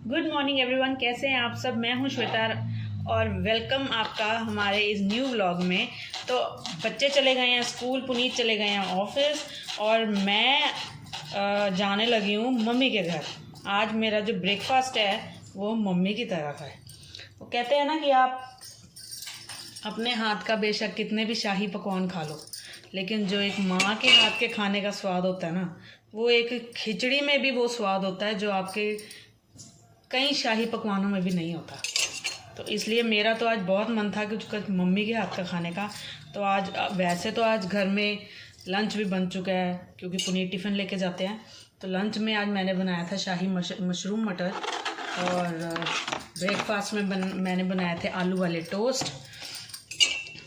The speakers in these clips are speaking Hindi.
गुड मॉर्निंग एवरीवन, कैसे हैं आप सब। मैं हूं श्वेता और वेलकम आपका हमारे इस न्यू व्लॉग में। तो बच्चे चले गए हैं स्कूल, पुनीत चले गए हैं ऑफिस और मैं जाने लगी हूं मम्मी के घर। आज मेरा जो ब्रेकफास्ट है वो मम्मी की तरह का है। वो कहते हैं ना कि आप अपने हाथ का बेशक कितने भी शाही पकवान खा लो, लेकिन जो एक माँ के हाथ के खाने का स्वाद होता है ना, वो एक खिचड़ी में भी वो स्वाद होता है जो आपके कई शाही पकवानों में भी नहीं होता। तो इसलिए मेरा तो आज बहुत मन था कि मम्मी के हाथ का खाने का। तो आज वैसे तो आज घर में लंच भी बन चुका है क्योंकि पुनीत टिफ़िन लेके जाते हैं। तो लंच में आज मैंने बनाया था शाही मशरूम मटर और ब्रेकफास्ट में मैंने बनाए थे आलू वाले टोस्ट।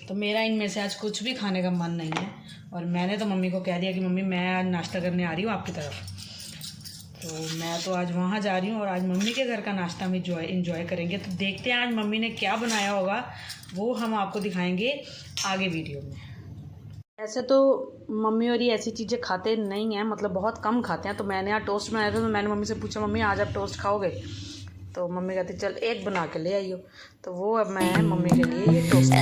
तो मेरा इनमें से आज कुछ भी खाने का मन नहीं है और मैंने तो मम्मी को कह दिया कि मम्मी मैं आज नाश्ता करने आ रही हूँ आपकी तरफ। तो मैं तो आज वहाँ जा रही हूँ और आज मम्मी के घर का नाश्ता हम इंजॉय करेंगे। तो देखते हैं आज मम्मी ने क्या बनाया होगा, वो हम आपको दिखाएंगे आगे वीडियो में। ऐसे तो मम्मी और ये ऐसी चीज़ें खाते नहीं हैं, मतलब बहुत कम खाते हैं। तो मैंने आज टोस्ट बनाया था तो मैंने मम्मी से पूछा, मम्मी आज आप टोस्ट खाओगे? तो मम्मी कहती चल एक बना के ले आइयो। तो वो अब मैं मम्मी के लिए ये टोस्ट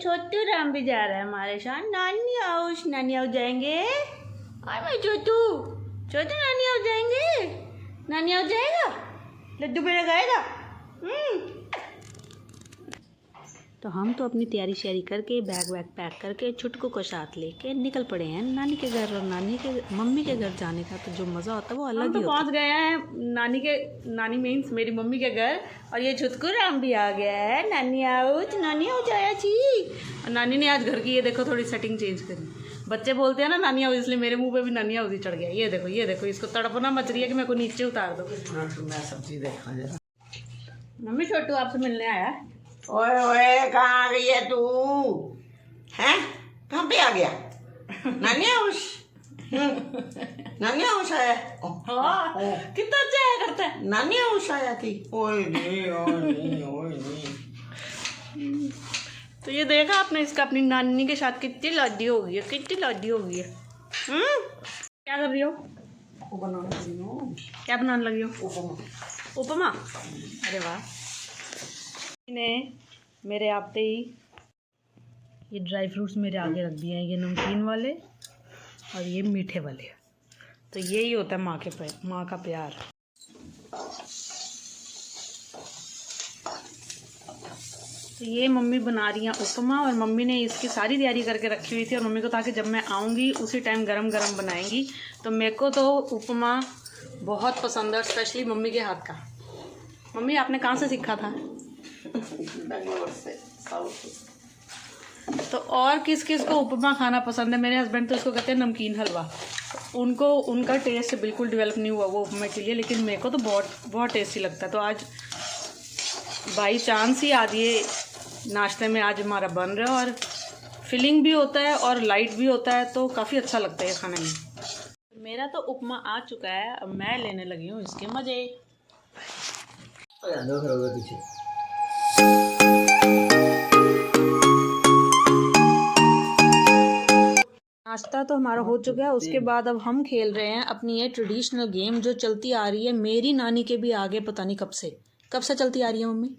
छोटू राम भी जा रहा है हमारे साथ नानी हाउस। नानी हाउस जाएंगे। और मैं छोटू नानी हाउस जाएंगे। नानी हाउस जाएगा, लड्डू बेड़ा खाएगा। तो हम तो अपनी तैयारी श्यारी करके बैग वैग पैक करके छुटकू को साथ लेके निकल पड़े हैं नानी के घर। और मम्मी के घर जाने का तो जो मज़ा होता है वो अलग ही होता है। पहुँच गए हैं नानी मीन्स मेरी मम्मी के घर। और ये छुटकू राम भी आ गया है नानी हाउस आया छी। और नानी ने आज घर की ये देखो थोड़ी सेटिंग चेंज करी। बच्चे बोलते हैं ना नानी हाउस, इसलिए मेरे मुँह पे भी नानी हाउस ही चढ़ गया। ये देखो इसको तड़पना मच रही है कि मेरे को नीचे उतार दो। मैं सब्जी देखा जरा। मम्मी छोटू आपसे मिलने आया। ओए ओए कहाँ आ गई है तू? हैं कहाँ पे आ गया? नानी हाउस। नानी हाउस आया। हाँ, कितना अच्छा आया करता है। नानी हाउस आया थी। ओए नहीं। तो ये देखा आपने इसका अपनी नानी के साथ कितनी लाडी हो गई है, क्या कर रही हो? क्या बनाने लगी हो? उपमा। अरे वाह। ने मेरे आते ही ये ड्राई फ्रूट्स मेरे आगे रख दिए हैं, ये नमकीन वाले और ये मीठे वाले। तो यही होता है माँ का प्यार। तो ये मम्मी बना रही हैं उपमा और मम्मी ने इसकी सारी तैयारी करके रखी हुई थी और मम्मी को ताकि जब मैं आऊँगी उसी टाइम गरम गरम बनाएंगी। तो मेरे को तो उपमा बहुत पसंद है, स्पेशली मम्मी के हाथ का। मम्मी आपने कहाँ से सीखा था? बेंगलोर से, साउथ। तो और किस किस को उपमा खाना पसंद है? मेरे हस्बैंड तो इसको कहते हैं नमकीन हलवा। उनका टेस्ट बिल्कुल डेवलप नहीं हुआ वो उपमा के लिए, लेकिन मेरे को तो बहुत टेस्टी लगता है। तो आज बाई चांस ही आज ये नाश्ते में आज हमारा बन रहा है और फिलिंग भी होता है और लाइट भी होता है, तो काफ़ी अच्छा लगता है खाने में। मेरा तो उपमा आ चुका है, अब मैं लेने लगी हूँ इसके मज़े। नाश्ता तो हमारा हो चुका है। उसके बाद अब हम खेल रहे हैं अपनी ये ट्रेडिशनल गेम जो चलती आ रही है मेरी नानी के भी आगे, पता नहीं कब से चलती आ रही है मम्मी,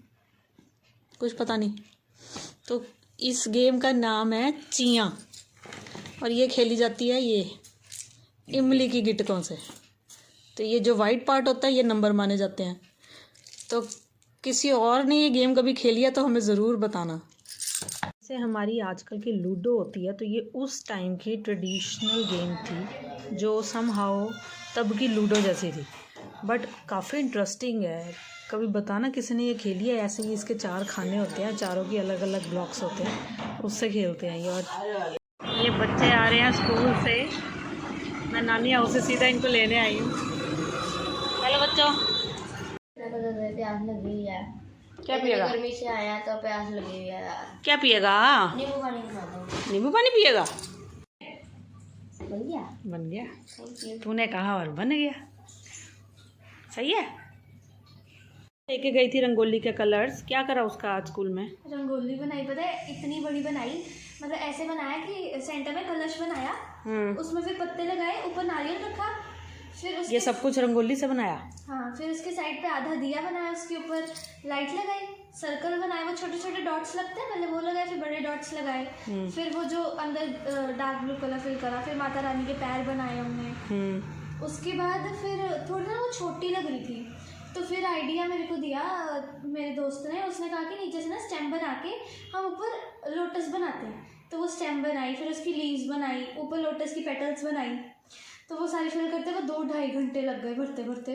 कुछ पता नहीं। तो इस गेम का नाम है चियाँ और ये खेली जाती है ये इमली की गिटकों से। तो ये जो वाइट पार्ट होता है ये नंबर माने जाते हैं। तो किसी और ने ये गेम कभी खेली है तो हमें ज़रूर बताना। जैसे हमारी आजकल की लूडो होती है, तो ये उस टाइम की ट्रेडिशनल गेम थी जो समहाउ तब की लूडो जैसी थी, बट काफ़ी इंटरेस्टिंग है। कभी बताना किसी ने ये खेली है? ऐसे ही इसके 4 खाने होते हैं, चारों की अलग अलग ब्लॉक्स होते हैं, उससे खेलते हैं ये। और ये बच्चे आ रहे हैं स्कूल से। मैं नानी हाउस से सीधा इनको लेने आई हूँ। हेलो बच्चों। प्यास लगी है। क्या पिएगा? गर्मी से आया तो प्यास लगी हुई है। क्या पिएगा? नींबू पानी बना दो। नींबू पानी पिएगा? बन गया? बन गया। Thank you. तूने कहा और बन गया। सही है। लेके गई थी रंगोली के कलर्स। क्या करा उसका आज स्कूल में? रंगोली बनाई, पता है इतनी बड़ी बनाई, मतलब ऐसे बनाया कि सेंटर में कलश बनाया, उसमें फिर पत्ते लगाए, ऊपर नारियल रखा, फिर उसके ये सब कुछ रंगोली से बनाया? हाँ, फिर उसके साइड पे आधा दिया बनाया, उसके ऊपर लाइट लगाई, सर्कल बनाए, वो छोटे छोटे डॉट्स लगते हैं, पहले वो लगाए, फिर बड़े डॉट्स लगाए, फिर वो जो अंदर डार्क ब्लू कलर फिल करा, फिर माता रानी के पैर बनाए हमने। उसके बाद फिर थोड़ी ना वो छोटी लग रही थी, तो फिर आइडिया मेरे को दिया मेरे दोस्त ने, उसने कहा कि नीचे से ना स्टेम बना के हम ऊपर लोटस बनाते हैं। तो वो स्टेम बनाई, फिर उसकी लीव्स बनाई, ऊपर लोटस की पेटल्स बनाई, तो वो सारी फिल करते हुए 2-2.5 घंटे लग गए, भरते भरते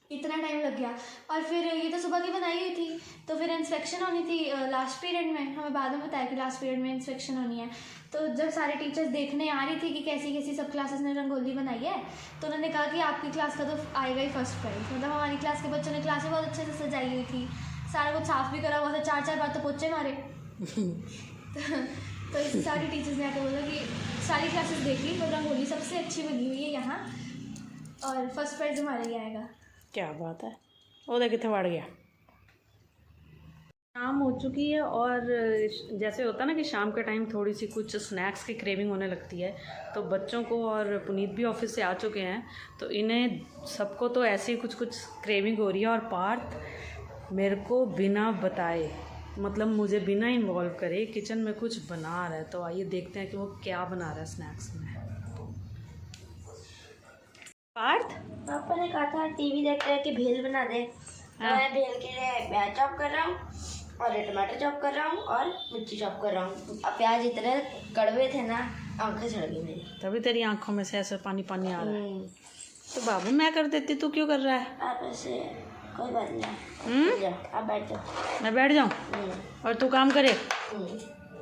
इतना टाइम लग गया। और फिर ये तो सुबह की बनाई हुई थी, तो फिर इंस्पेक्शन होनी थी लास्ट पीरियड में, हमें बाद में बताया कि लास्ट पीरियड में इंस्पेक्शन होनी है। तो जब सारे टीचर्स देखने आ रही थी कि कैसी कैसी सब क्लासेस ने रंगोली बनाई है, तो उन्होंने कहा कि आपकी क्लास का तो आएगा ही फर्स्ट प्राइज़। मतलब हमारी क्लास के बच्चों ने क्लासें बहुत अच्छे से सजाई हुई थी, सारा कुछ साफ़ भी करा हुआ था, 4-4 बार तो पोछे मारे। तो इस सारी टीचर्स ने आकर बोला कि सारी क्लासेस देख ली, तो रंगोली सबसे अच्छी बनी हुई है यहाँ, और फर्स्ट प्राइज़ हमारा ही आएगा। क्या बात है। वो देख कितने बढ़ गया। शाम हो चुकी है और जैसे होता है ना कि शाम के टाइम थोड़ी सी कुछ स्नैक्स की क्रेविंग होने लगती है, तो बच्चों को, और पुनीत भी ऑफिस से आ चुके हैं, तो इन्हें सबको तो ऐसे ही कुछ कुछ क्रेविंग हो रही है। और पार्थ मेरे को बिना बताए, मतलब मुझे बिना इन्वॉल्व करे किचन में कुछ बना रहा है। तो आइए देखते हैं कि वो क्या बना रहा है स्नैक्स में। पार्थ, पापा ने कहा था टीवी देखते हैं कि भेल बना दे। मैं भेल के लिए प्याज चॉप कर रहा हूँ और टमाटर चॉप कर रहा हूँ और मिर्ची चॉप कर रहा हूँ। अब प्याज इतने कड़वे थे ना, आंखें चढ़ गई मेरी। तभी तेरी आंखों में से ऐसा पानी पानी आ रहा है। तो बाबू मैं कर देती, तू क्यों कर रहा है? आप ऐसे कोई बात नहीं, आप बैठ जाओ। मैं बैठ जाऊँ और तू काम करे?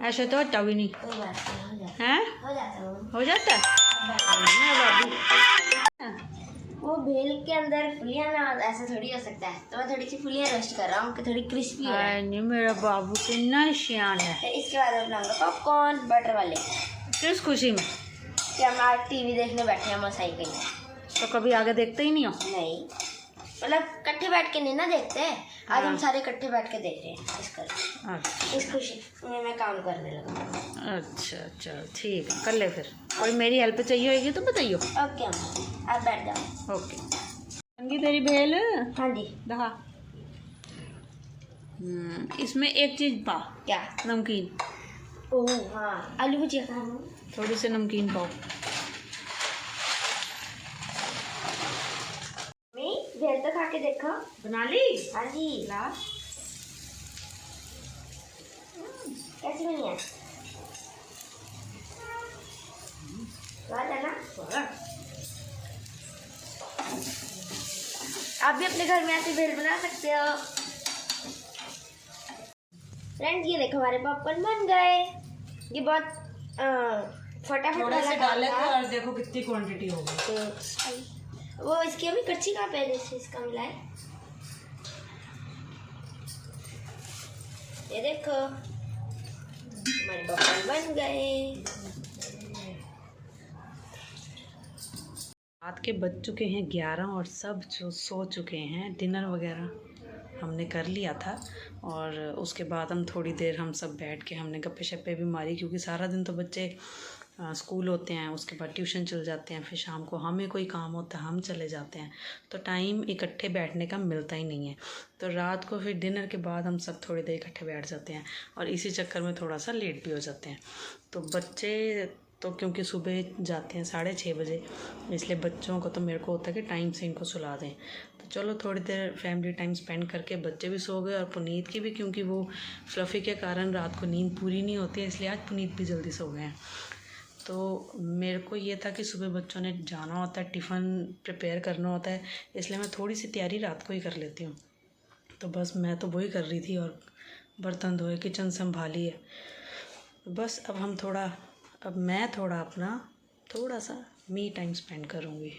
ऐसे तो होता भी नहीं। कोई बात नहीं, हैं? हो जाता है। हो जाता है बाबू। वो भेल के अंदर फुलियाँ ना ऐसा थोड़ी हो सकता है, तो मैं थोड़ी सी फुलियाँ रोस्ट कर रहा हूँ कि थोड़ी क्रिस्पी हो। नहीं, मेरा बाबू कितना शान है। फिर इसके बाद मैं बनाऊंगा पॉपकॉर्न बटर वाले। किस खुशी में? कि हम आज टीवी देखने बैठे हैं मसाई कहीं। तो कभी आगे देखते ही नहीं हो? नहीं, मतलब इकट्ठे बैठ के नहीं ना देखते, आज हम सारे इकट्ठे बैठ के देख रहे हैं इसका। इस खुशी में मैं काम करने लगा। अच्छा ठीक है, कर ले। फिर कोई मेरी हेल्प चाहिए होगी तो बताइयो। ओके अम्मा, आप बैठ जाओ। ओके। बन तेरी भेल? हाँ जी। दिखा। इसमें एक चीज पा। क्या? नमकीन। ओह हाँ, आलू भुजिया खा। थोड़ी सी नमकीन पाओ। भेल तो खा के देखो। बना ली? हाँ जी। ला। कैसी बनी है? स्वाद है ना? आप भी अपने घर में ऐसे भेल बना सकते हो। फ्रेंड्स ये देखो हमारे पॉपकॉर्न बन गए। ये बहुत फटाफट वाला काम था। और देखो कितनी क्वांटिटी हो गई। तो वो इसकी अभी कच्ची कहाँ पे है, जैसे इसका मिला है। ये देखो हमारे पॉपकॉर्न बन गए। रात के बज चुके हैं 11 और सब जो सो चुके हैं। डिनर वगैरह हमने कर लिया था और उसके बाद हम थोड़ी देर हम सब बैठ के हमने गप्पे शप्पे भी मारी, क्योंकि सारा दिन तो बच्चे स्कूल होते हैं, उसके बाद ट्यूशन चल जाते हैं, फिर शाम को हमें कोई काम होता है हम चले जाते हैं, तो टाइम इकट्ठे बैठने का मिलता ही नहीं है। तो रात को फिर डिनर के बाद हम सब थोड़ी देर इकट्ठे बैठ जाते हैं और इसी चक्कर में थोड़ा सा लेट भी हो जाते हैं। तो बच्चे तो क्योंकि सुबह जाते हैं 6:30 बजे, इसलिए बच्चों को तो मेरे को होता है कि टाइम से इनको सुला दें। तो चलो थोड़ी देर फैमिली टाइम स्पेंड करके बच्चे भी सो गए और पुनीत की भी, क्योंकि वो फ्लफ़ी के कारण रात को नींद पूरी नहीं होती है, इसलिए आज पुनीत भी जल्दी सो गए हैं। तो मेरे को ये था कि सुबह बच्चों ने जाना होता है, टिफ़िन प्रिपेयर करना होता है, इसलिए मैं थोड़ी सी तैयारी रात को ही कर लेती हूँ। तो बस मैं तो वही कर रही थी और बर्तन धोए, किचन संभाली है। बस अब हम थोड़ा अब मैं थोड़ा सा मी टाइम स्पेंड करूँगी।